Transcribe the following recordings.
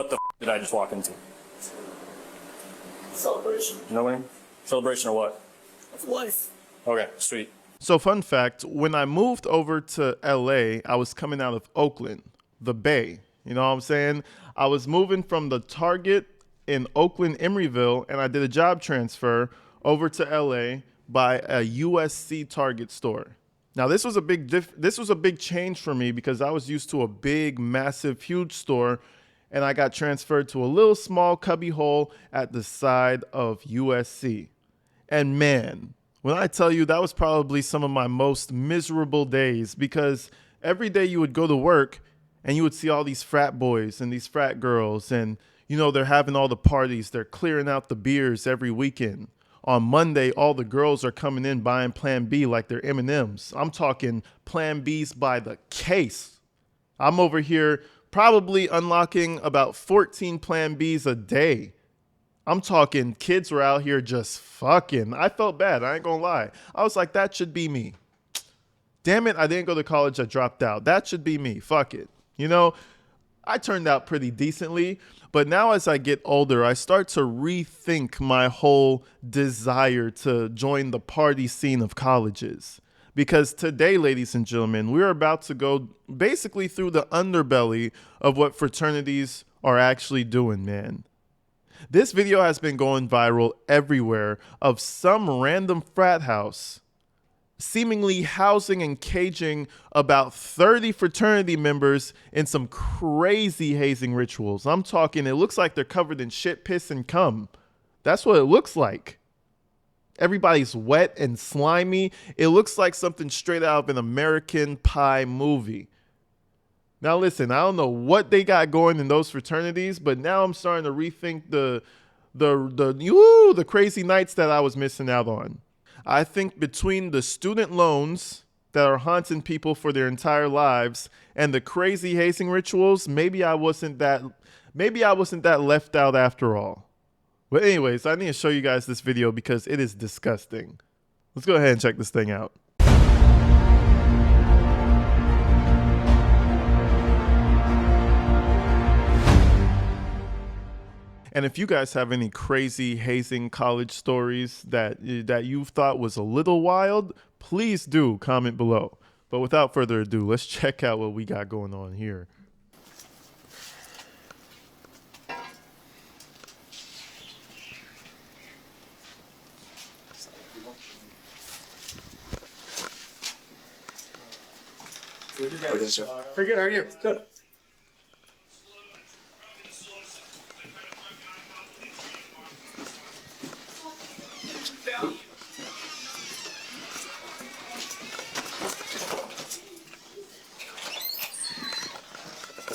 What the did I just walk into? Celebration You know what I mean? Celebration of what? of life. Okay, sweet. So fun fact, when I moved over to LA, I was coming out of Oakland, the Bay. You know what I'm saying? I was moving from the Target in Oakland, Emeryville, and I did a job transfer over to LA by a USC Target store. Now this was a big change for me because I was used to a big, massive, huge store, and I got transferred to a little small cubby hole at the side of USC. And man, when I tell you that was probably some of my most miserable days, because every day you would go to work and you would see all these frat boys and these frat girls, and you know, they're having all the parties, they're clearing out the beers every weekend. On Monday, all the girls are coming in buying Plan B like they're M&Ms. I'm talking Plan Bs by the case. I'm over here probably unlocking about 14 Plan Bs a day. I'm talking kids were out here just fucking. I felt bad. I ain't gonna lie. I was like, that should be me. Damn it, I didn't go to college. I dropped out. That should be me. Fuck it. You know, I turned out pretty decently. But now as I get older, I start to rethink my whole desire to join the party scene of colleges. Because today, ladies and gentlemen, we're about to go basically through the underbelly of what fraternities are actually doing, man. This video has been going viral everywhere of some random frat house seemingly housing and caging about 30 fraternity members in some crazy hazing rituals. I'm talking, it looks like they're covered in shit, piss, and cum. That's what it looks like. Everybody's wet and slimy. It looks like something straight out of an American Pie movie. Now listen, I don't know what they got going in those fraternities, but now I'm starting to rethink the crazy nights that I was missing out on. I think between the student loans that are haunting people for their entire lives and the crazy hazing rituals, maybe I wasn't that left out after all. But anyways, I need to show you guys this video because it is disgusting. Let's go ahead and check this thing out. And if you guys have any crazy hazing college stories that you thought was a little wild, please do comment below. But without further ado, let's check out what we got going on here. Pretty good. How are you? Good.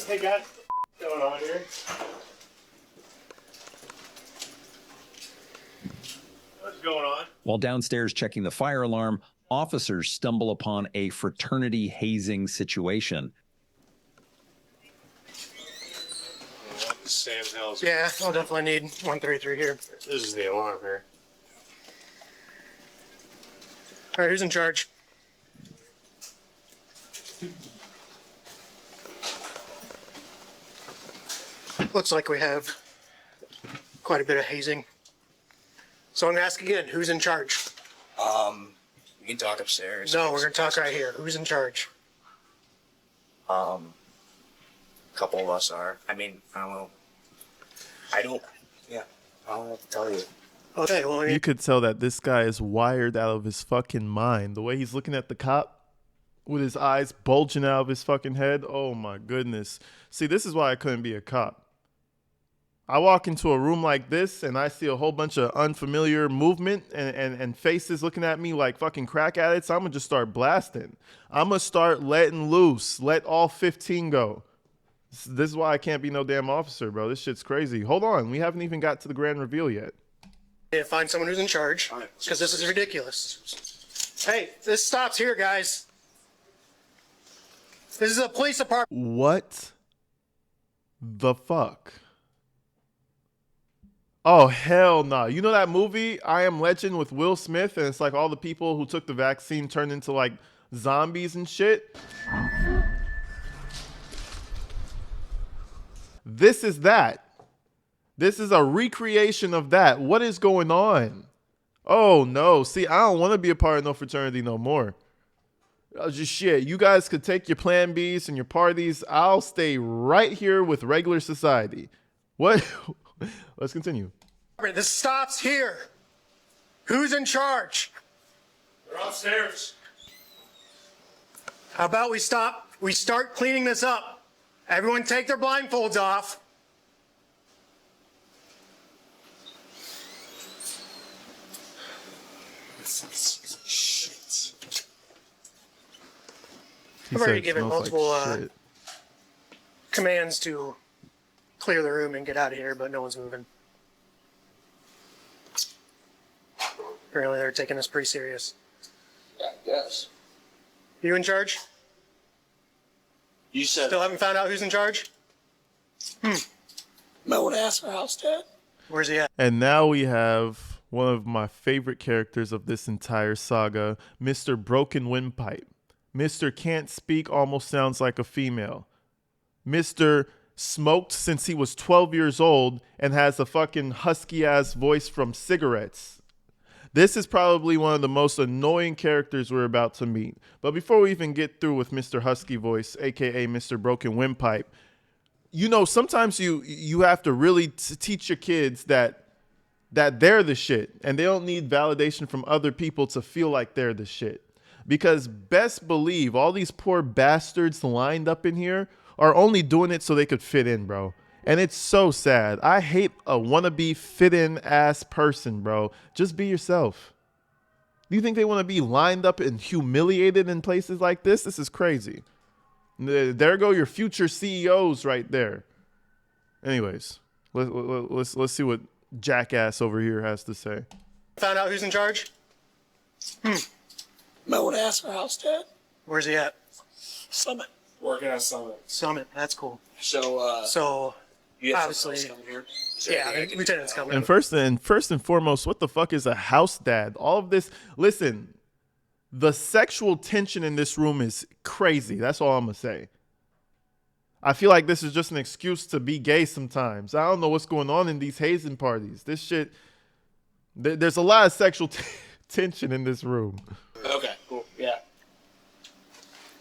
Hey guys, what's going on here? What's going on? While downstairs checking the fire alarm, officers stumble upon a fraternity hazing situation. Sam's house. Yeah, I'll definitely need 133 here. This is the alarm here. All right, who's in charge? Looks like we have quite a bit of hazing. So I'm gonna ask again, who's in charge? We can talk upstairs. No, we're gonna talk right here. Who's in charge? A couple of us are. I mean, I don't know. I don't know what to tell you. Okay, well, You could tell that this guy is wired out of his fucking mind. The way he's looking at the cop with his eyes bulging out of his fucking head. Oh my goodness. See, this is why I couldn't be a cop. I walk into a room like this and I see a whole bunch of unfamiliar movement and faces looking at me like fucking crack addicts. I'm gonna just start blasting. I'm gonna start letting loose. Let all 15 go. This is why I can't be no damn officer, bro. This shit's crazy. Hold on. We haven't even got to the grand reveal yet. yeah, find someone who's in charge, because this is ridiculous. Hey, this stops here, guys. This is a police department. What the fuck? Oh, hell no. You know that movie, I Am Legend, with Will Smith? And it's like all the people who took the vaccine turned into like zombies and shit. This is that. This is a recreation of that. What is going on? Oh no. See, I don't want to be a part of no fraternity no more. Just shit. You guys could take your plan Bs and your parties. I'll stay right here with regular society. What? Let's continue. This stops here. Who's in charge? We're upstairs. How about we start cleaning this up? Everyone take their blindfolds off. I've already given multiple commands to clear the room and get out of here, but no one's moving. Apparently they're taking this pretty serious. Yeah, I guess. You in charge? You said Still haven't found out who's in charge? no one asked our house dad. Where's he at? And now we have one of my favorite characters of this entire saga, Mr. Broken Windpipe. Mr. Can't Speak almost sounds like a female. Mr. Smoked since he was 12 years old and has a fucking husky-ass voice from cigarettes. This is probably one of the most annoying characters we're about to meet. But before we even get through with Mr. Husky Voice, aka Mr. Broken Windpipe, you know, sometimes you have to really teach your kids that they're the shit and they don't need validation from other people to feel like they're the shit. Because best believe all these poor bastards lined up in here are only doing it so they could fit in, bro. And it's so sad. I hate a wannabe fit-in ass person, bro. Just be yourself. Do you think they want to be lined up and humiliated in places like this? This is crazy. There go your future CEOs right there. Anyways, let's see what Jackass over here has to say. Found out who's in charge? No one asked our house dad. Where's he at? Summit. Working at Summit. Summit. That's cool. So, you have obviously, someone else coming here? Is there yeah, anything I can Lieutenant's do? coming. And first and foremost, what the fuck is a house dad? All of this, listen, the sexual tension in this room is crazy. That's all I'm gonna say. I feel like this is just an excuse to be gay sometimes. I don't know what's going on in these hazing parties. This shit, there's a lot of sexual tension in this room. Okay, cool. Yeah.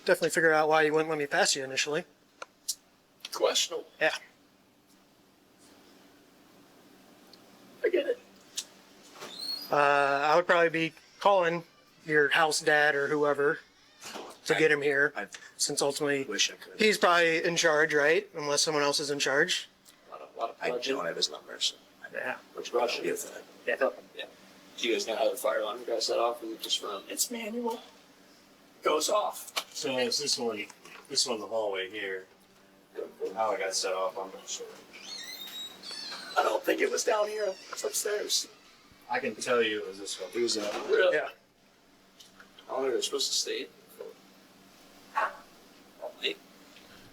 Definitely figure out why you wouldn't let me pass you initially. Questionable. Yeah. I get it. I would probably be calling your house dad or whoever to get him here, since ultimately Wish I could. he's probably in charge, right? Unless someone else is in charge. A lot of I pledging. don't have his number, so Yeah. Which Russian is that? Yeah. Yeah. Do you guys know how the fire alarm got set off? Or just from it's manual. Goes off. So it's this one, the hallway here. How it got set off, I'm not sure. I don't think it was down here. It's upstairs. I can tell you it was this one. It was Really? Yeah. How long are they supposed to stay?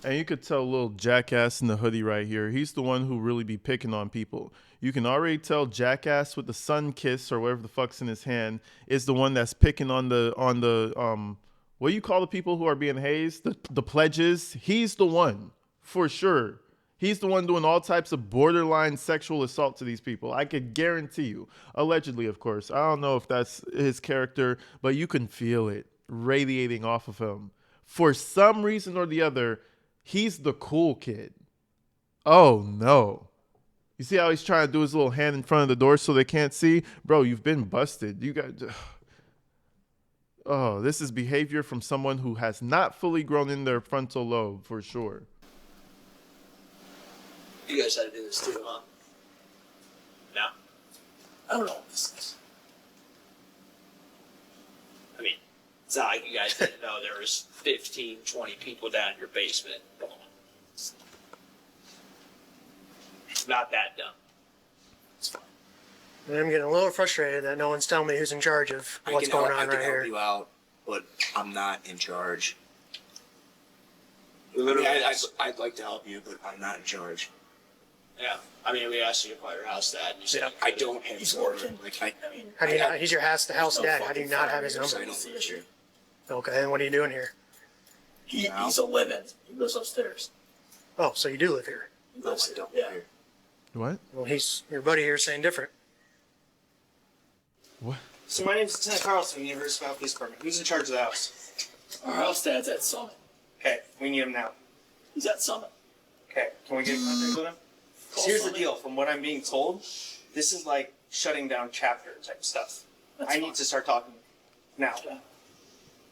And you could tell little Jackass in the hoodie right here. He's the one who really be picking on people. You can already tell Jackass with the sun kiss or whatever the fuck's in his hand is the one that's picking on the what do you call the people who are being hazed? The pledges. He's the one for sure. He's the one doing all types of borderline sexual assault to these people. I could guarantee you. Allegedly, of course. I don't know if that's his character, but you can feel it radiating off of him. For some reason or the other, he's the cool kid. Oh, no. You see how he's trying to do his little hand in front of the door so they can't see? Bro, you've been busted. You got... Oh, this is behavior from someone who has not fully grown in their frontal lobe, for sure. You guys had to do this too, huh? No. I don't know what this is. I mean, it's not like you guys didn't know there was 15, 20 people down in your basement. Come on. It's not that dumb. It's fine. I'm getting a little frustrated that no one's telling me who's in charge of what's going on I can right help here. you out, but I'm not in charge. Literally, I'd like to help you, but I'm not in charge. yeah. I mean, we asked you to call your house dad, and you said I don't have his number. Like, I mean, How do you not? He's your house dad. How do you not have his I number? don't live here. Okay, then what are you doing here? he's a live-in. He lives upstairs. Oh, so you do live here. Yeah. What? Well, your buddy here saying different. What? So my name's Lieutenant Carlson, University of Police Department. Who's in charge of the house? Our house dad's at Summit. Okay, we need him now. He's at Summit. Okay, can we get in contact with him? Call Here's the Summit. deal. From what I'm being told, this is like shutting down chapter type stuff. That's I fine. need to start talking now. Okay.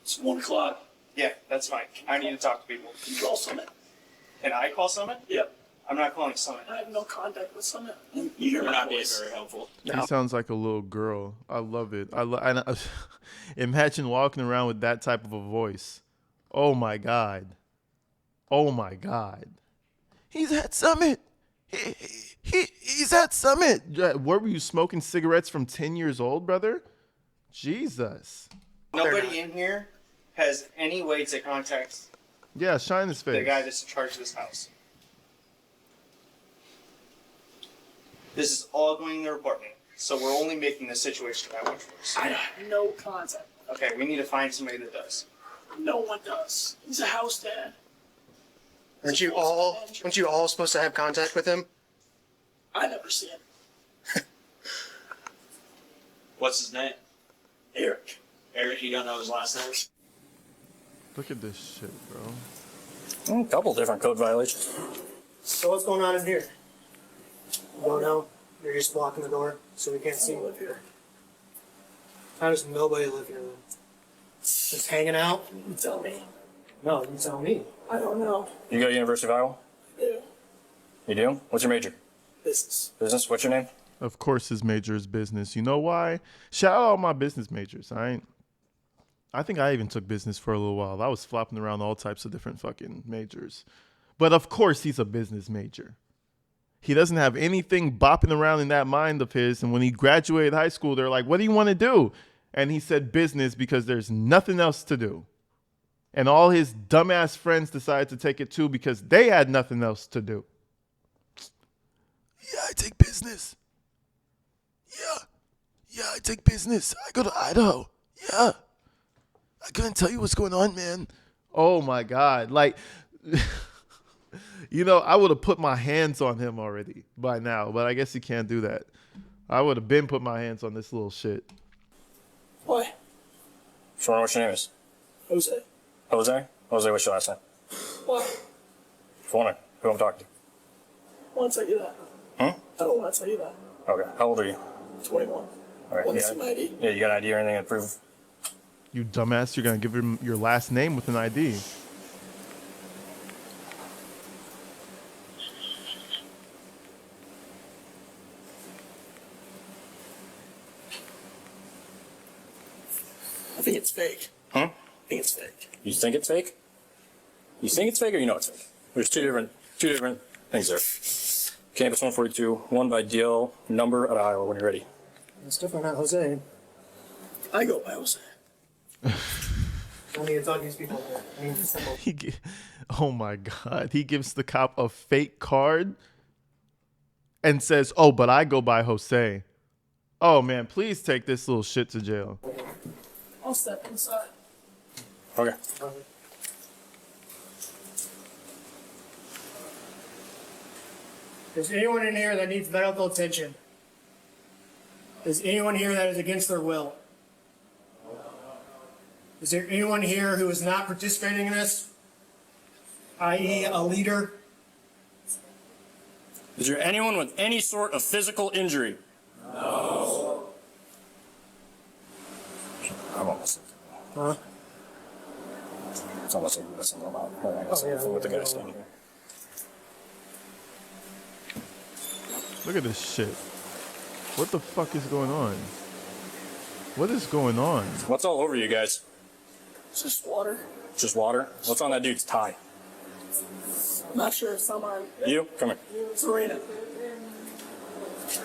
It's 1 o'clock. Yeah, that's fine. I need to talk to people. You call Summit. Can I call Summit? Yep. I'm not calling Summit. I have no contact with Summit. You hear my voice. Very helpful. He sounds like a little girl. I love it. Imagine walking around with that type of a voice. Oh my God. Oh my God. He's at Summit. He's at Summit. What were you smoking cigarettes from 10 years old, brother? Jesus. Nobody in here has any way to contact Yeah, shine his face. the guy that's in charge of this house. This is all going in the department, so we're only making the situation that much worse. I have no contact. Okay, we need to find somebody that does. No one does. He's a house dad. Aren't you all supposed to have contact with him? I never see him. What's his name? Eric. Eric, you don't know his last name? Look at this shit, bro. A couple different code violations. So what's going on in here? You don't know? You're just blocking the door so we can't see you. live here. How does nobody live here then? Just hanging out? You tell me. No, you tell me. I don't know. You go to University of Iowa? Yeah. You do? What's your major? Business. Business? What's your name? Of course his major is business. You know why? Shout out all my business majors. I think I even took business for a little while. I was flopping around all types of different fucking majors. But of course he's a business major. He doesn't have anything bopping around in that mind of his. And when he graduated high school, they're like, what do you want to do? And he said business because there's nothing else to do. And all his dumbass friends decided to take it too because they had nothing else to do. Yeah, I take business. Yeah, I take business. I go to Idaho. Yeah. I couldn't tell you what's going on, man. Oh my God. Like, you know, I would have put my hands on him already by now, but I guess you can't do that. I would have been put my hands on this little shit. Why? Sure, what's your name is? Jose. Jose? Jose, what's your last name? Why? Just wondering who I'm talking to. I want to tell you that. I don't want to tell you that. Okay, how old are you? 21. All right, Want to yeah. see my ID? Yeah, you got an ID or anything to prove? You dumbass, you're going to give him your last name with an ID. I think it's fake. I think it's fake. You think it's fake? You think it's fake or you know it's fake? There's two different things there. Campus 142, one by DL, number at Iowa when you're ready. It's definitely not Jose. I go by Jose. I need to talk to these people. I mean, it's simple. Oh my God. He gives the cop a fake card and says, oh, but I go by Jose. Oh man, please take this little shit to jail. I'll step inside. Okay. Is anyone in here that needs medical attention? Is anyone here that is against their will? Is there anyone here who is not participating in this? I.e. a leader? Is there anyone with any sort of physical injury? No. I'm almost. Huh? It's almost like that's something about with the guy standing here. Look at this shit. What the fuck is going on? What is going on? What's all over you guys? It's just water. Just water? What's on that dude's tie? I'm not sure if someone. You? Come here. Serena.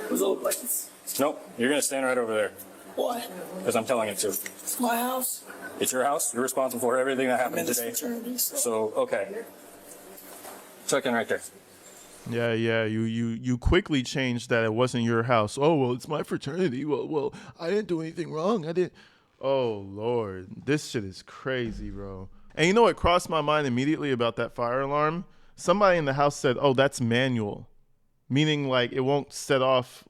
Does it look like it's. Nope. You're gonna stand right over there. Why? Because I'm telling you to. It's my house. It's your house. You're responsible for everything that I'm in happened this today. fraternity, so. So, okay. Check in right there. Yeah. You quickly changed that it wasn't your house. Oh well, it's my fraternity. Well, I didn't do anything wrong. I didn't. Oh Lord, this shit is crazy, bro. And you know what crossed my mind immediately about that fire alarm? somebody in the house said, "Oh, that's manual," meaning like it won't set off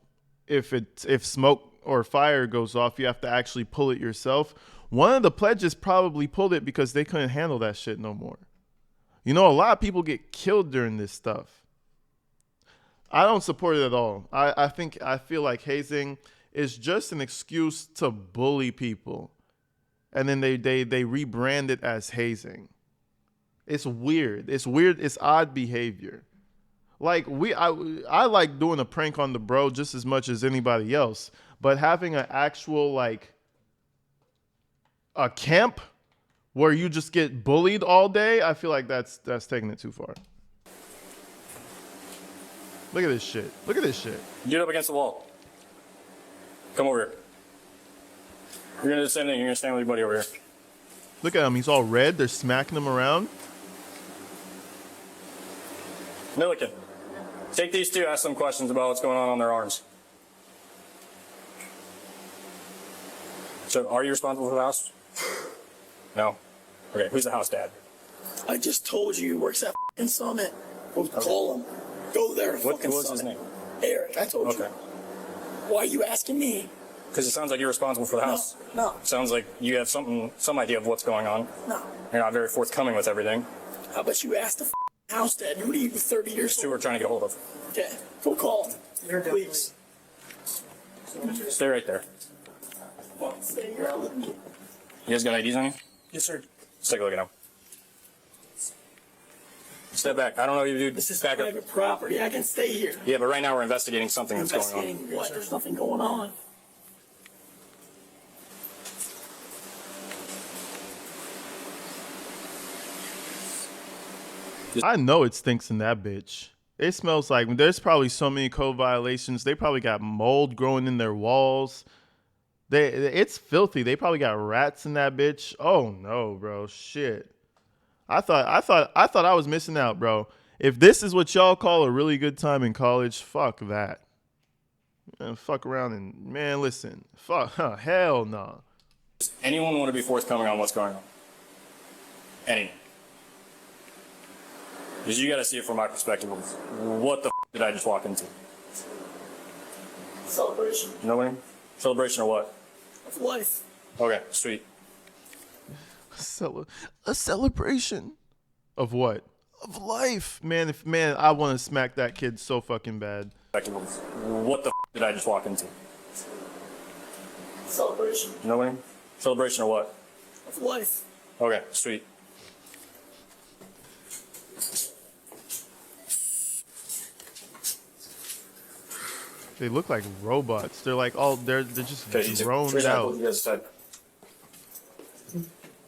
if smoke or fire goes off. You have to actually pull it yourself. One of the pledges probably pulled it because they couldn't handle that shit no more. You know, a lot of people get killed during this stuff. I don't support it at all. I feel like hazing is just an excuse to bully people, and then they rebrand it as hazing. It's weird. It's weird. It's odd behavior. Like I like doing a prank on the bro just as much as anybody else, but having an actual like a camp where you just get bullied all day, I feel like that's taking it too far. Look at this shit. Look at this shit. Get up against the wall. Come over here. You're gonna do the same thing. You're gonna stand with your buddy over here. Look at him. He's all red. They're smacking him around. Milliken, take these two, ask them questions about what's going on their arms. So, are you responsible for the house? No? Okay, who's the house dad? I just told you he works at f***ing Summit. We'll call him. Go there and What fucking was his Summit. name? Eric, I told Okay. you. Why are you asking me? Because it sounds like you're responsible for the house. No, Sounds like you have some idea of what's going on. no. You're not very forthcoming with everything. How about you ask the f***ing house dad? Who are you, 30 years Two old? we're trying to get a hold of. Okay, go call him. Please. Stay right there. Stay here with me. You guys got IDs on you? Yes, sir. Let's take a look at them. Step back. I don't know you, dude. This is Back up. private property. I can stay here. Yeah, but right now we're investigating something that's going on. Investigating what? There's nothing going on. I know it stinks in that bitch. It smells like there's probably so many code violations. They probably got mold growing in their walls. It's filthy. They probably got rats in that bitch. Oh no, bro. Shit. I thought I was missing out, bro. If this is what y'all call a really good time in college, fuck that. Man, fuck around and man, listen. Fuck, hell no. Does anyone want to be forthcoming on what's going on? Anyone? Because you got to see it from my perspective. What the did I just walk into? Celebration Nobody? Celebration or what? of life. Okay, sweet. A celebration of what? Of life, man. I want to smack that kid so fucking bad. What the did I just walk into? Celebration Nobody? Celebration or what? of life. Okay, sweet. They look like robots. They're like they're just Okay, easy. droned Here's what out. you guys said.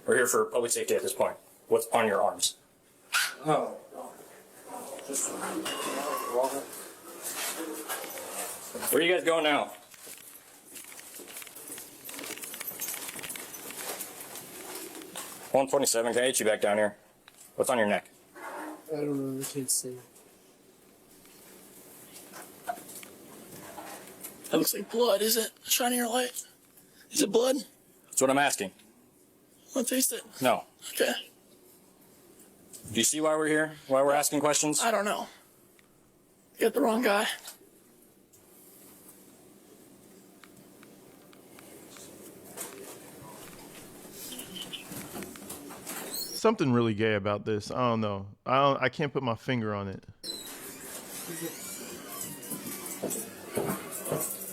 We're here for public safety at this point. What's on your arms? Oh. Where are you guys going now? $127. Can I get you back down here? What's on your neck? I don't know. I can't see. That looks like blood, is it? Shining your light. Is it blood? That's what I'm asking. Want to taste it? No. Okay. Do you see why we're here? Why we're asking questions? I don't know. You got the wrong guy. Something really gay about this. I don't know. I can't put my finger on it.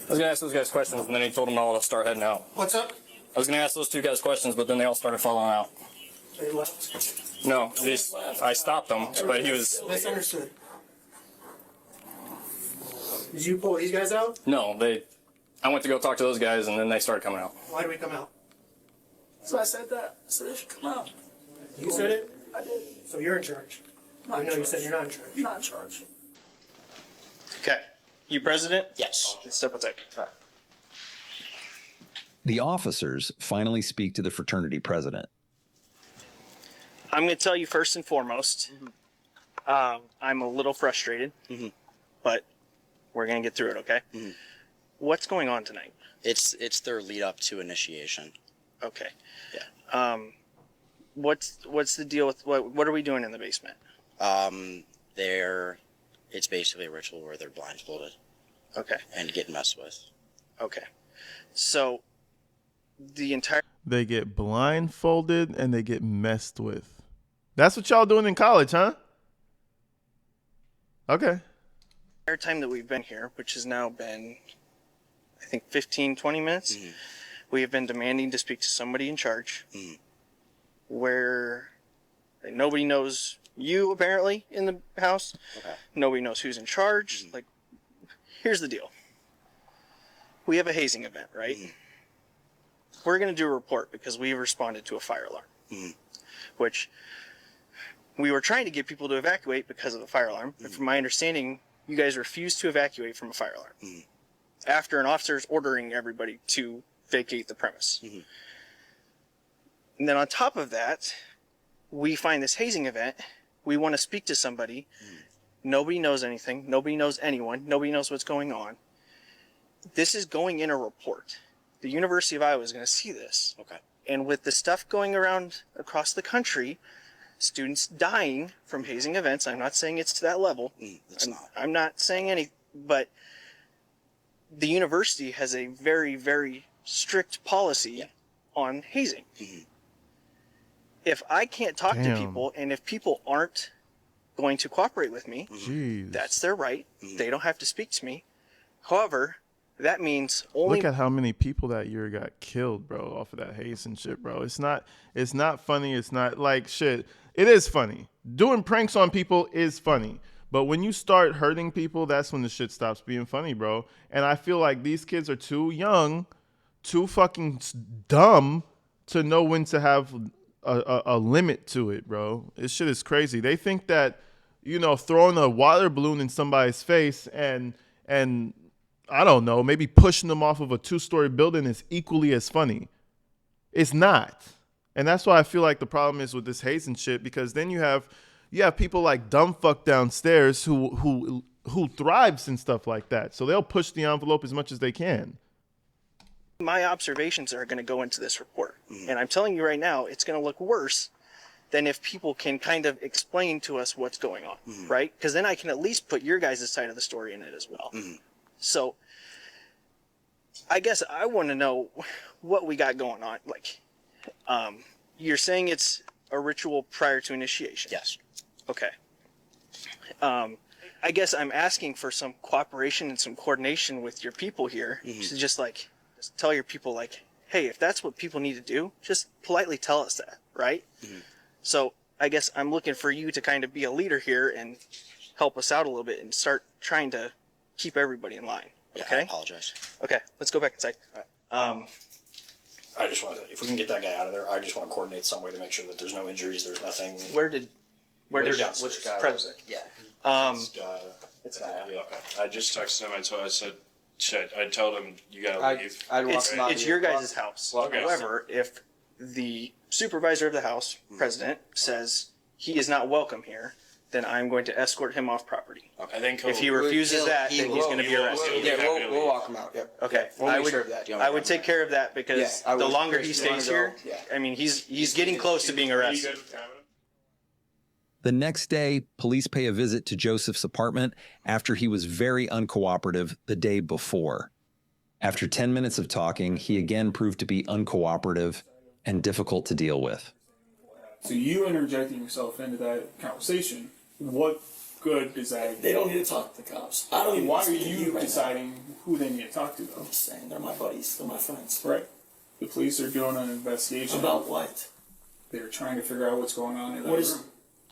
I was gonna ask those guys questions, and then he told them all to start heading out. What's up? I was gonna ask those two guys questions, but then they all started falling out. They left. No, I stopped them, but he was Misunderstood. Did you pull these guys out? no. I went to go talk to those guys, and then they started coming out. Why did we come out? So I said that. I said they should come out. You said it? I did. So you're in charge. I know you said you're not in charge. You're not in charge. Okay. You president? Yes. Step attack. The officers finally speak to the fraternity president. I'm going to tell you first and foremost, I'm a little frustrated, but we're going to get through it, okay? What's going on tonight? It's their lead up to initiation. Okay. Yeah. What's the deal with what are we doing in the basement? It's basically a ritual where they're blindfolded Okay. and get messed with. Okay. So the entire They get blindfolded and they get messed with. That's what y'all doing in college, huh? Okay. time that we've been here, which has now been, I think, 15, 20 minutes, we have been demanding to speak to somebody in charge where nobody knows you, apparently, in the house. Okay. Nobody knows who's in charge. Like, here's the deal. We have a hazing event, right? We're going to do a report because we responded to a fire alarm, which we were trying to get people to evacuate because of the fire alarm. But from my understanding, you guys refused to evacuate from a fire alarm after an officer is ordering everybody to vacate the premise. And then on top of that, we find this hazing event. We want to speak to somebody. Nobody knows anything. Nobody knows anyone. Nobody knows what's going on. This is going in a report. The University of Iowa is going to see this. Okay. And with the stuff going around across the country, students dying from hazing events, I'm not saying it's to that level. It's not. I'm not saying any, but the university has a very, very strict policy on hazing. If I can't talk to people, and if people aren't going to cooperate with me, Jeez. that's their right. They don't have to speak to me. However, that means only... Look at how many people that year got killed, bro, off of that Hazing shit, bro. It's not funny. It's not like shit. It is funny. Doing pranks on people is funny. But when you start hurting people, that's when the shit stops being funny, bro. And I feel like these kids are too young, too fucking dumb to know when to have a limit to it, bro. This shit is crazy. They think that, throwing a water balloon in somebody's face and I don't know, maybe pushing them off of a 2-story building is equally as funny. It's not. And that's why I feel like the problem is with this hazing shit, because then you have people like dumb fuck downstairs who thrives in stuff like that. So they'll push the envelope as much as they can. My observations are going to go into this report. And I'm telling you right now, it's going to look worse than if people can kind of explain to us what's going on, right? Because then I can at least put your guys' side of the story in it as well. So I guess I want to know what we got going on. Like, you're saying it's a ritual prior to initiation? Yes. Okay. I guess I'm asking for some cooperation and some coordination with your people here to just tell your people, like, hey, if that's what people need to do, just politely tell us that, right? So I guess I'm looking for you to kind of be a leader here and help us out a little bit and start trying to keep everybody in line. Yeah, Okay? I apologize. Okay, let's go back inside. I just want to, if we can get that guy out of there, I just want to coordinate some way to make sure that there's no injuries, there's nothing. Where did They're which downstairs. president? Yeah. It's a guy. Yeah, okay. I just texted him. I said, shit. I told him you gotta leave. It's your guys' house. Okay. However, if the supervisor of the house, president, says he is not welcome here, then I'm going to escort him off property. I think If he refuses that, then he's going to be arrested. Yeah, We'll walk him out. Yep. Okay, We'll I make would, sure of that. I would take care of that because Yeah, I the would. longer he Chris, you wanna stays here, go? Yeah. I mean, he's getting close to being arrested. The next day, police pay a visit to Joseph's apartment after he was very uncooperative the day before. After 10 minutes of talking, he again proved to be uncooperative and difficult to deal with. So you interjecting yourself into that conversation, what good does that? They don't need to talk to the cops. I don't even. Why are speak to you right deciding who they need to talk to, though? I'm just saying, they're my buddies. They're my friends. Right. The police are doing an investigation. About what? They're trying to figure out what's going on in that What is? room.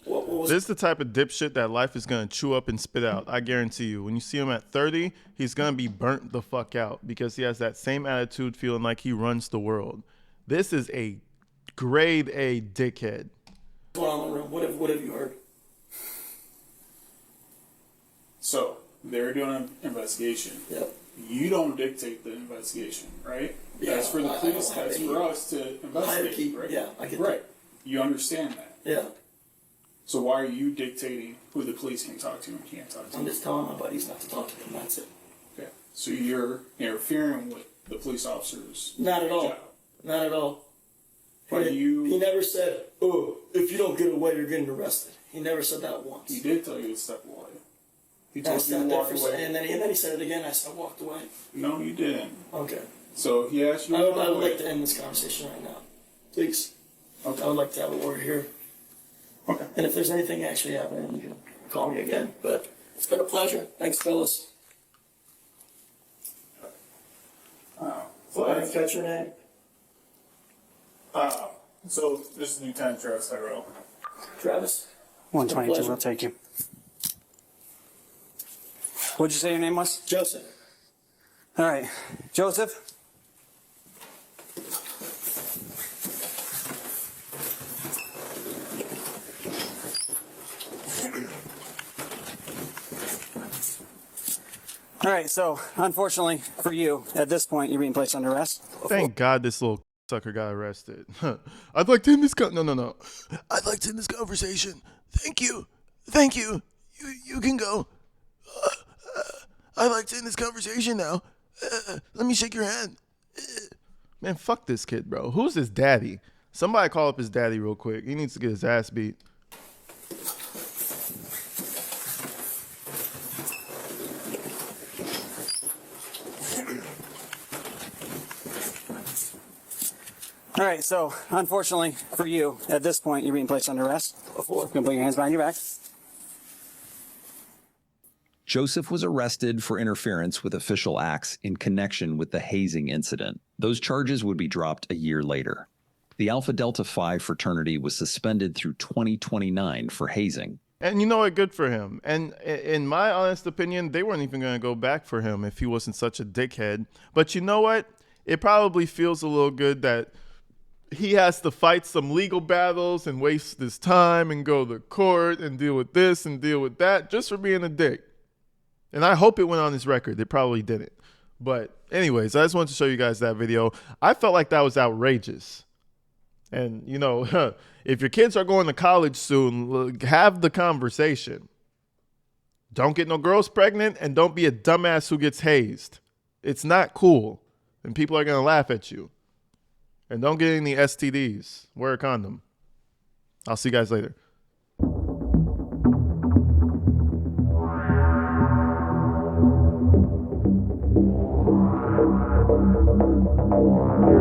What was? This is the type of dipshit that life is going to chew up and spit out. I guarantee you. When you see him at 30, he's going to be burnt the fuck out because he has that same attitude feeling like he runs the world. This is a grade A dickhead. What's going on in the room? What have you heard? So they're doing an investigation. Yep. You don't dictate the investigation, right? Yeah, That's for the I police. don't have That's any for us to investigate. hierarchy. Right? Yeah, I get right. You understand that. Yeah. So why are you dictating who the police can talk to and can't talk to? I'm just telling my buddies not to talk to them. That's it. Okay. So you're interfering with the police officers' Not at all. job. Not at all. You- He never said, "Oh, if you don't get away, you're getting arrested." He never said that once. He did tell you to step away. He I told you sat to there walk for a away. second, and then he said it again. I said, I walked away. No, you didn't. Okay. So he asked you I to would, walk I would away. like to end this conversation right now, please. Okay. I would like to have a word here. Okay. And if there's anything actually happening, you can call me again. But it's been a pleasure. Thanks, fellas. So I didn't catch your name. So this is Lieutenant Travis Tyrell. Travis? 122, we'll take you. What'd you say your name was? Joseph. All right. Joseph? All right, so unfortunately for you, at this point, you're being placed under arrest. Thank God this little sucker got arrested. I'd like to end this no. I'd like to end this conversation. Thank you. Thank you. You can go. I'd like to end this conversation now. Let me shake your hand. Man, fuck this kid, bro. Who's his daddy? Somebody call up his daddy real quick. He needs to get his ass beat. All right, so unfortunately for you, at this point, you're being placed under arrest. You can put your hands behind your back. Joseph was arrested for interference with official acts in connection with the hazing incident. Those charges would be dropped a year later. The Alpha Delta Phi fraternity was suspended through 2029 for hazing. And you know what? Good for him. And in my honest opinion, they weren't even going to go back for him if he wasn't such a dickhead. But you know what? It probably feels a little good that he has to fight some legal battles and waste his time and go to court and deal with this and deal with that just for being a dick. And I hope it went on his record. It probably didn't. But anyways, I just wanted to show you guys that video. I felt like that was outrageous. And, you know, if your kids are going to college soon, have the conversation. Don't get no girls pregnant and don't be a dumbass who gets hazed. It's not cool. And people are going to laugh at you. And don't get any STDs. Wear a condom. I'll see you guys later. Wow.